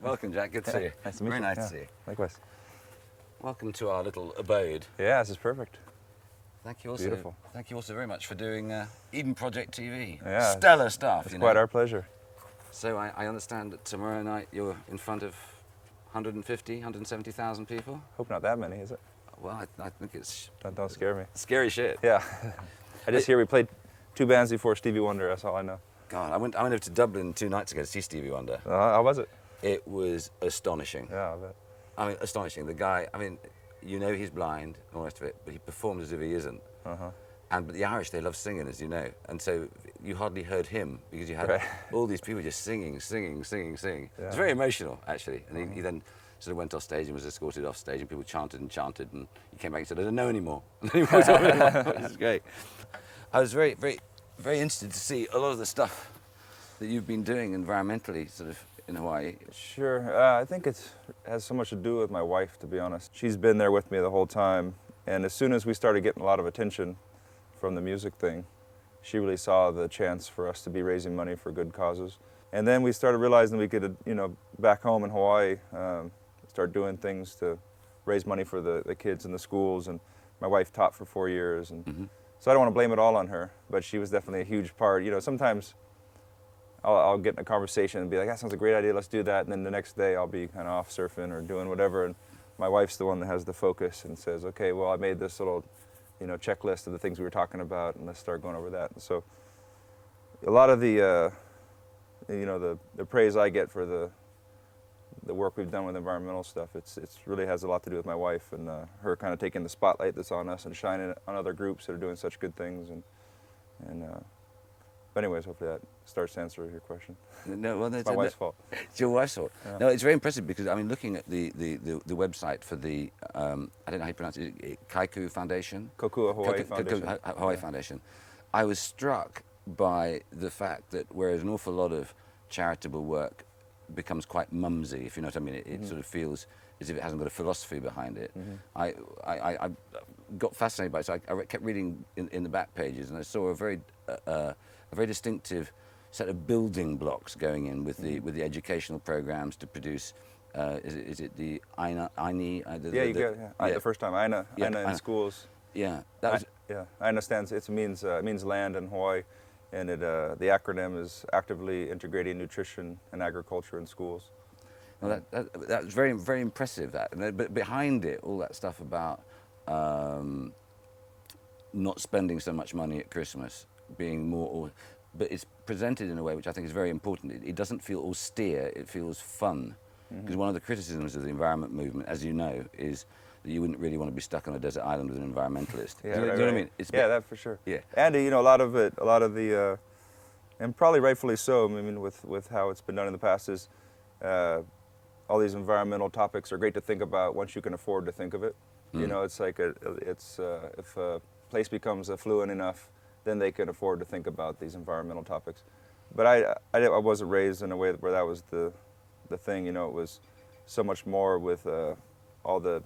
Welcome, Jack. Good to see you. Nice to meet you. Very nice to see you. Likewise. Welcome to our little abode. Yeah, this is perfect. Thank you also. Beautiful. Thank you also very much for doing Eden Project TV. Yeah, Stellar stuff. It's quite our pleasure. So I understand that tomorrow night you're in front of 150, 170,000 people. Hope not that many, is it? Well, I think it's Don't scare me. scary shit. Yeah. I just hear we played 2 bands before Stevie Wonder. That's all I know. God, I went over to Dublin 2 nights ago to see Stevie Wonder. How was it? It was astonishing. Yeah, I bet. I mean, astonishing. The guy, I mean, you know he's blind and all the rest of it, but he performs as if he isn't. But the Irish, they love singing, as you know. And so you hardly heard him because you had all these people just singing. Yeah. It's very emotional, actually. And he then sort of went off stage and was escorted off stage, and people chanted, and he came back and said, I don't know anymore. And then he walked off. Which is great. I was very, very, very interested to see a lot of the stuff that you've been doing environmentally, sort of, in Hawaii. Sure. I think it has so much to do with my wife, to be honest. She's been there with me the whole time. And as soon as we started getting a lot of attention from the music thing, she really saw the chance for us to be raising money for good causes. And then we started realizing we could, back home in Hawaii, start doing things to raise money for the kids in the schools. And my wife taught for 4 years. And so I don't want to blame it all on her, but she was definitely a huge part. Sometimes I'll get in a conversation and be like, that sounds a great idea, let's do that. And then the next day I'll be kind of off surfing or doing whatever. And my wife's the one that has the focus and says, okay, well, I made this little, checklist of the things we were talking about, and let's start going over that. And so a lot of the, the praise I get for the work we've done with environmental stuff, it's really has a lot to do with my wife and her kind of taking the spotlight that's on us and shining it on other groups that are doing such good things. But anyways, hopefully that starts to answer your question. No, well, it's my wife's fault. It's your wife's fault. Yeah. No, it's very impressive because, I mean, looking at the website for the, I don't know how you pronounce it, Kaiku Foundation? Kokua Hawaii Foundation. Hawaii Foundation. I was struck by the fact that whereas an awful lot of charitable work becomes quite mumsy, if you know what I mean, it sort of feels as if it hasn't got a philosophy behind it. I got fascinated by it, so I kept reading in the back pages, and I saw a very distinctive set of building blocks going in with the educational programs to produce. Is it the Aina? The first time Aina in schools. Yeah, Aina stands. It means land in Hawaii, and the acronym is actively integrating nutrition and agriculture in schools. Well, that was very, very impressive. But behind it, all that stuff about not spending so much money at Christmas, being more, but it's presented in a way which I think is very important. It doesn't feel austere, it feels fun. Because one of the criticisms of the environment movement, as you know, is that you wouldn't really want to be stuck on a desert island with an environmentalist. Yeah, do you know what I mean? That for sure. Yeah. And a lot of the, and probably rightfully so, I mean, with how it's been done in the past is, all these environmental topics are great to think about once you can afford to think of it. It's like if a place becomes affluent enough, then they can afford to think about these environmental topics. But I wasn't raised in a way where that was the thing. It was so much more with all the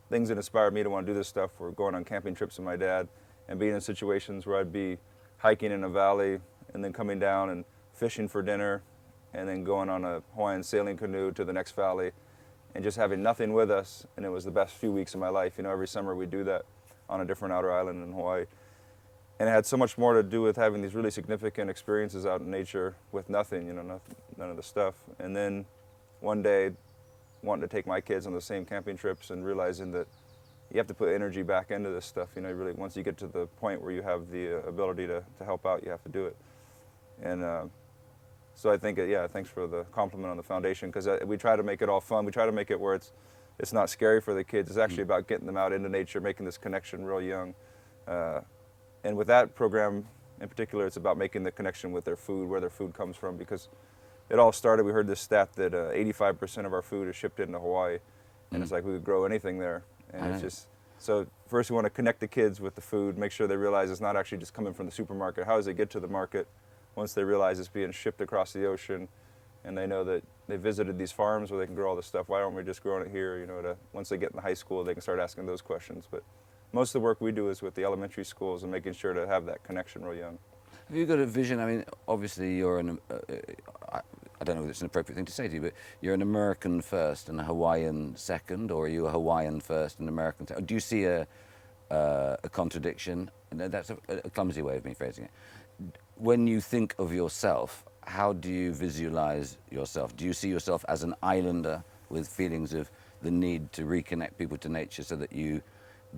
things that inspired me to want to do this stuff were going on camping trips with my dad and being in situations where I'd be hiking in a valley and then coming down and fishing for dinner and then going on a Hawaiian sailing canoe to the next valley and just having nothing with us. And it was the best few weeks of my life. Every summer we do that on a different outer island in Hawaii. And it had so much more to do with having these really significant experiences out in nature with nothing, none of the stuff. And then one day, wanting to take my kids on the same camping trips and realizing that you have to put energy back into this stuff. Really, once you get to the point where you have the ability to help out, you have to do it. And so I think, thanks for the compliment on the foundation, because we try to make it all fun. We try to make it where it's not scary for the kids. It's actually about getting them out into nature, making this connection real young. And with that program in particular, it's about making the connection with their food, where their food comes from, because it all started, we heard this stat that 85% of our food is shipped into Hawaii, and it's like we could grow anything there. And it's just, so first we want to connect the kids with the food, make sure they realize it's not actually just coming from the supermarket. How does it get to the market? Once they realize it's being shipped across the ocean, and they know that they visited these farms where they can grow all this stuff, why aren't we just growing it here? Once they get in high school, they can start asking those questions. But most of the work we do is with the elementary schools and making sure to have that connection real young. Have you got a vision? I mean, obviously you're I don't know whether it's an appropriate thing to say to you, but you're an American first and a Hawaiian second, or are you a Hawaiian first and American second? Do you see a contradiction? No, that's a clumsy way of me phrasing it. When you think of yourself, how do you visualize yourself? Do you see yourself as an islander with feelings of the need to reconnect people to nature so that you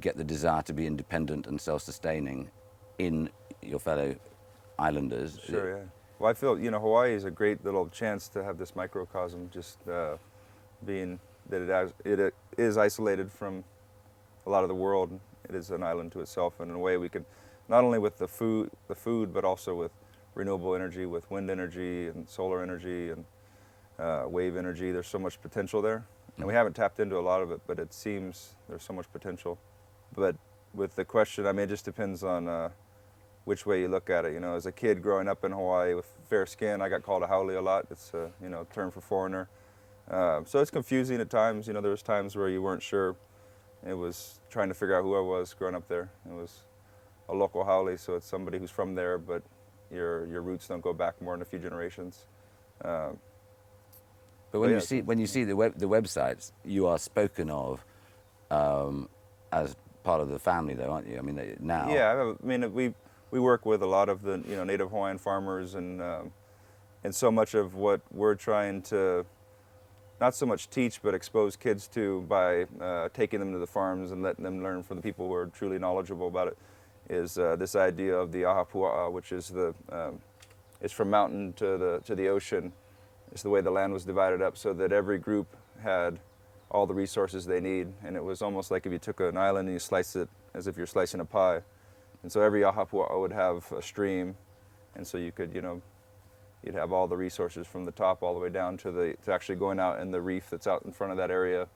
get the desire to be independent and self-sustaining in your fellow islanders? Sure, yeah. Well, I feel, Hawaii is a great little chance to have this microcosm, just being that it is isolated from a lot of the world. It is an island to itself, and in a way we could, not only with the food, but also with renewable energy, with wind energy and solar energy and wave energy. There's so much potential there, and we haven't tapped into a lot of it, but it seems there's so much potential. But with the question, it just depends on which way you look at it. As a kid growing up in Hawaii with fair skin, I got called a haole a lot. It's a term for foreigner. So it's confusing at times. There was times where you weren't sure. It was trying to figure out who I was growing up there. It was a local haole, so it's somebody who's from there, but your roots don't go back more than a few generations. But when you see the websites, you are spoken of as part of the family, though, aren't you? Now. Yeah, we work with a lot of the Native Hawaiian farmers, and so much of what we're trying to not so much teach, but expose kids to by taking them to the farms and letting them learn from the people who are truly knowledgeable about it, is this idea of the ahapua'a, which is it's from mountain to the ocean. It's the way the land was divided up so that every group had all the resources they need, and it was almost like if you took an island and you sliced it as if you're slicing a pie. And so every ahapua'a would have a stream, and so you could, you'd have all the resources from the top all the way down to actually going out in the reef that's out in front of that area.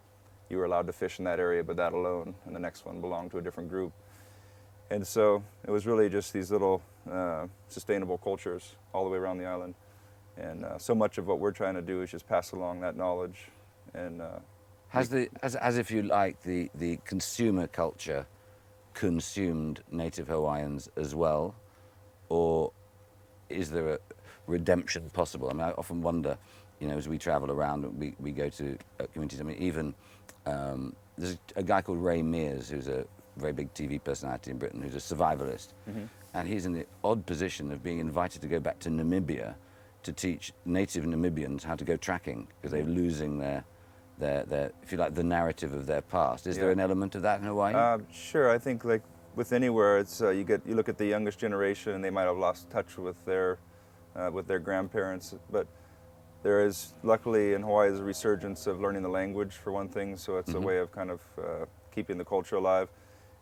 You were allowed to fish in that area, but that alone, and the next one belonged to a different group. And so it was really just these little sustainable cultures all the way around the island. And so much of what we're trying to do is just pass along that knowledge. And as if you like, the consumer culture consumed Native Hawaiians as well, or is there a redemption possible? I often wonder, as we travel around and we go to communities. Even there's a guy called Ray Mears, who's a very big TV personality in Britain, who's a survivalist, and he's in the odd position of being invited to go back to Namibia to teach native Namibians how to go tracking, because they're losing their, if you like, the narrative of their past. Is there an element of that in Hawaii? Sure. I think, like with anywhere, it's you look at the youngest generation, and they might have lost touch with their grandparents. But there is, luckily in Hawaii, there's a resurgence of learning the language for one thing. So it's a way of kind of keeping the culture alive.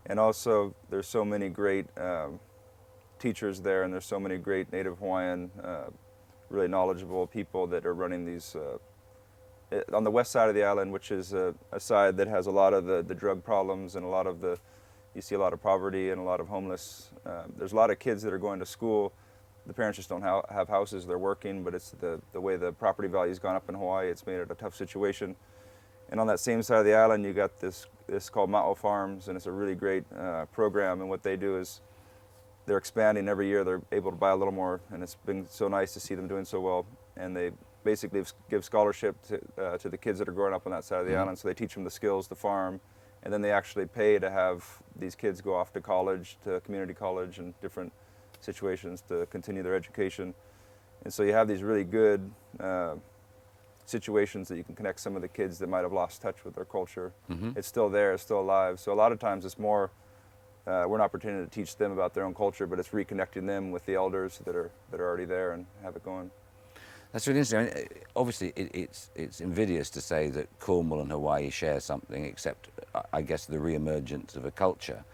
And also, there's so many great teachers there, and there's so many great Native Hawaiian, really knowledgeable people that are running these. On the west side of the island, which is a side that has a lot of the drug problems and you see a lot of poverty and a lot of homeless. There's a lot of kids that are going to school. The parents just don't have houses, they're working, but it's the way the property value's gone up in Hawaii, it's made it a tough situation. And on that same side of the island, you got this called Ma'o Farms, and it's a really great program, and what they do is they're expanding every year. They're able to buy a little more, and it's been so nice to see them doing so well. And they basically give scholarship to the kids that are growing up on that side of the island, so they teach them the skills to farm, and then they actually pay to have these kids go off to college, to community college and different situations to continue their education. And so you have these really good situations that you can connect some of the kids that might have lost touch with their culture. It's still there, it's still alive. So a lot of times it's more, we're an opportunity to teach them about their own culture, but it's reconnecting them with the elders that are already there and have it going. That's really interesting. Obviously, it's invidious to say that Cornwall and Hawaii share something, except, I guess, the re-emergence of a culture.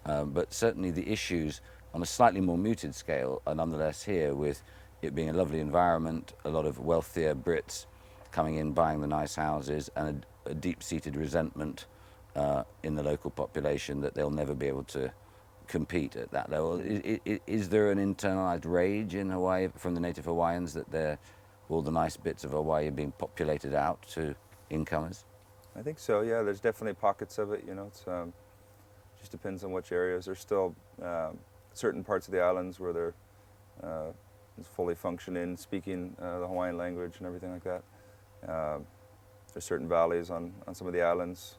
But certainly the issues on a slightly more muted scale are nonetheless here, with it being a lovely environment, a lot of wealthier Brits coming in, buying the nice houses, and a deep-seated resentment in the local population that they'll never be able to compete at that level. Is there an internalized rage in Hawaii from the native Hawaiians that all the nice bits of Hawaii are being populated out to incomers? I think so, yeah. There's definitely pockets of it, It's just depends on which areas. There's still certain parts of the islands where they're is fully functioning, speaking the Hawaiian language and everything like that. There's certain valleys on some of the islands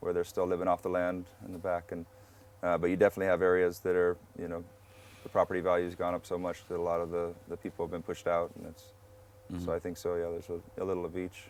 where they're still living off the land in the back, and but you definitely have areas that are, you know, the property value's gone up so much that a lot of the people have been pushed out, and it's so I think so. Yeah, there's a little of each.